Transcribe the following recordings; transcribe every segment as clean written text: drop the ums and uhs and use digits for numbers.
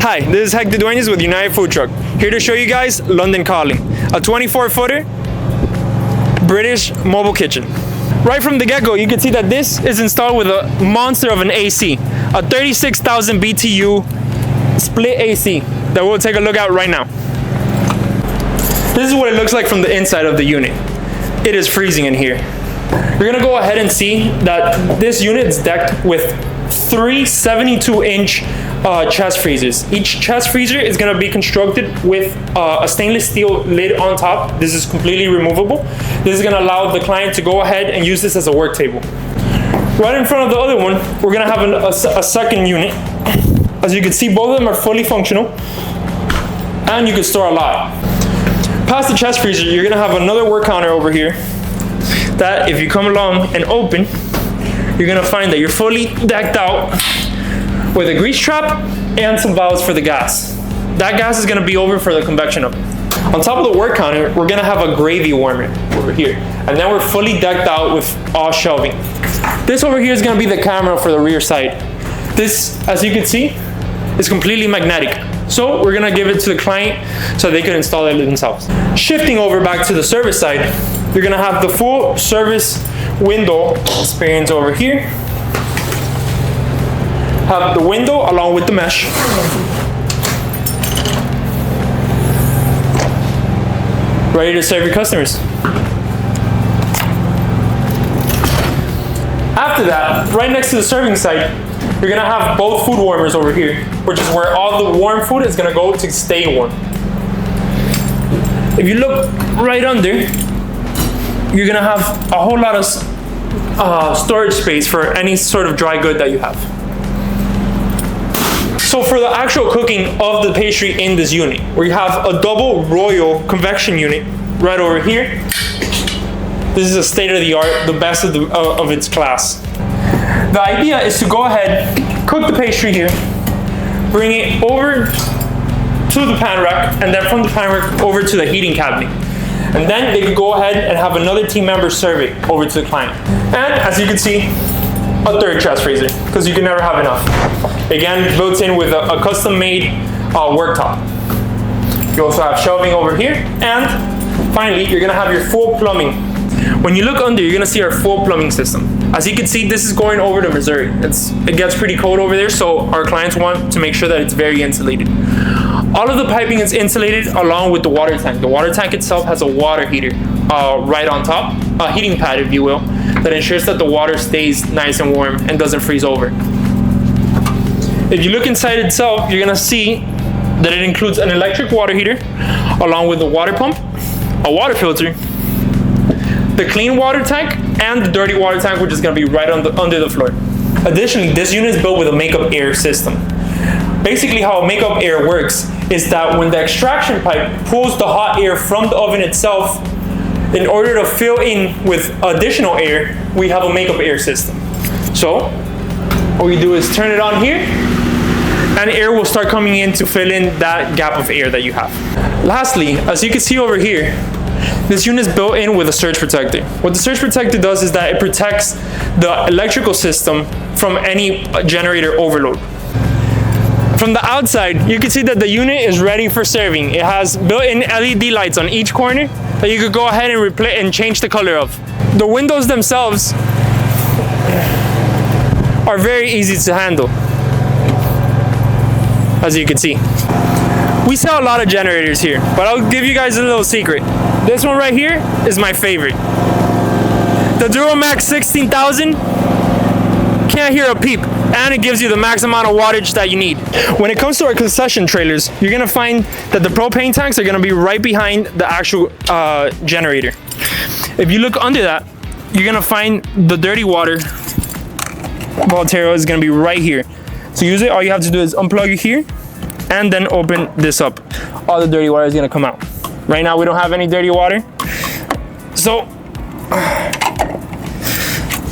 Hi, this is Hector Dueñas with United Food Truck, here to show you guys London Calling, a 24-footer British mobile kitchen. Right from the get-go, you can see that this is installed with a monster of an AC, a 36,000 BTU split AC that we'll take a look at right now. This is what it looks like from the inside of the unit. It is freezing in here. You're gonna go ahead and see that this unit is decked with 3 72-inch chest freezers. Each chest freezer is going to be constructed with a stainless steel lid on top. This is completely removable. This is going to allow the client to go ahead and use this as a work table. Right in front of the other one, we're going to have a second unit. As you can see, both of them are fully functional, and you can store a lot. Past the chest freezer, you're going to have another work counter over here that if you come along and open, you're going to find that you're fully decked out with a grease trap and some valves for the gas. That gas is going to be over for the convection oven. On top of the work counter, we're going to have a gravy warmer over here. And then we're fully decked out with all shelving. This over here is going to be the camera for the rear side. This, as you can see, is completely magnetic. So we're going to give it to the client so they can install it themselves. Shifting over back to the service side, you're going to have the full service window experience over here. Have the window along with the mesh. Ready to serve your customers. After that, right next to the serving side, you're gonna have both food warmers over here, which is where all the warm food is gonna go to stay warm. If you look right under, you're gonna have a whole lot of storage space for any sort of dry good that you have. So for the actual cooking of the pastry in this unit, we have a double royal convection unit right over here. This is a state-of-the-art, the best of its class. The idea is to go ahead, cook the pastry here, bring it over to the pan rack, and then from the pan rack over to the heating cabinet. And then they could go ahead and have another team member serve it over to the client. And as you can see, a third chest freezer, because you can never have enough. Again, built in with a custom-made worktop. You also have shelving over here, and finally, you're gonna have your full plumbing. When you look under, you're gonna see our full plumbing system. As you can see, this is going over to Missouri. It gets pretty cold over there, so our clients want to make sure that it's very insulated. All of the piping is insulated along with the water tank. The water tank itself has a water heater right on top, a heating pad, if you will, that ensures that the water stays nice and warm and doesn't freeze over. If you look inside itself, you're gonna see that it includes an electric water heater along with a water pump, a water filter, the clean water tank, and the dirty water tank, which is gonna be right under the floor. Additionally, this unit is built with a makeup air system. Basically, how a makeup air works is that when the extraction pipe pulls the hot air from the oven itself, in order to fill in with additional air, we have a makeup air system. So, what we do is turn it on here, and air will start coming in to fill in that gap of air that you have. Lastly, as you can see over here, this unit is built in with a surge protector. What the surge protector does is that it protects the electrical system from any generator overload. From the outside, you can see that the unit is ready for serving. It has built-in LED lights on each corner that you could go ahead and replace and change the color of. The windows themselves are very easy to handle, as you can see. We sell a lot of generators here, but I'll give you guys a little secret. This one right here is my favorite. The Duramax 16,000 can't hear a peep, and it gives you the max amount of wattage that you need. When it comes to our concession trailers, you're gonna find that the propane tanks are gonna be right behind the actual generator. If you look under that, you're gonna find the dirty water Voltero is gonna be right here. To use it, all you have to do is unplug it here, and then open this up. All the dirty water is gonna come out. Right now, we don't have any dirty water, so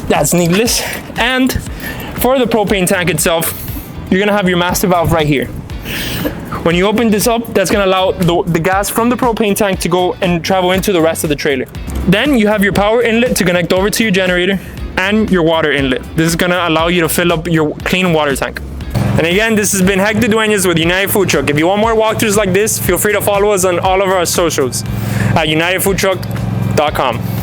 that's needless. And for the propane tank itself, you're gonna have your master valve right here. When you open this up, that's gonna allow the gas from the propane tank to go and travel into the rest of the trailer. Then you have your power inlet to connect over to your generator and your water inlet. This is gonna allow you to fill up your clean water tank. And again, this has been Hector Duenas with United Food Truck. If you want more walkthroughs like this, feel free to follow us on all of our socials at unitedfoodtruck.com.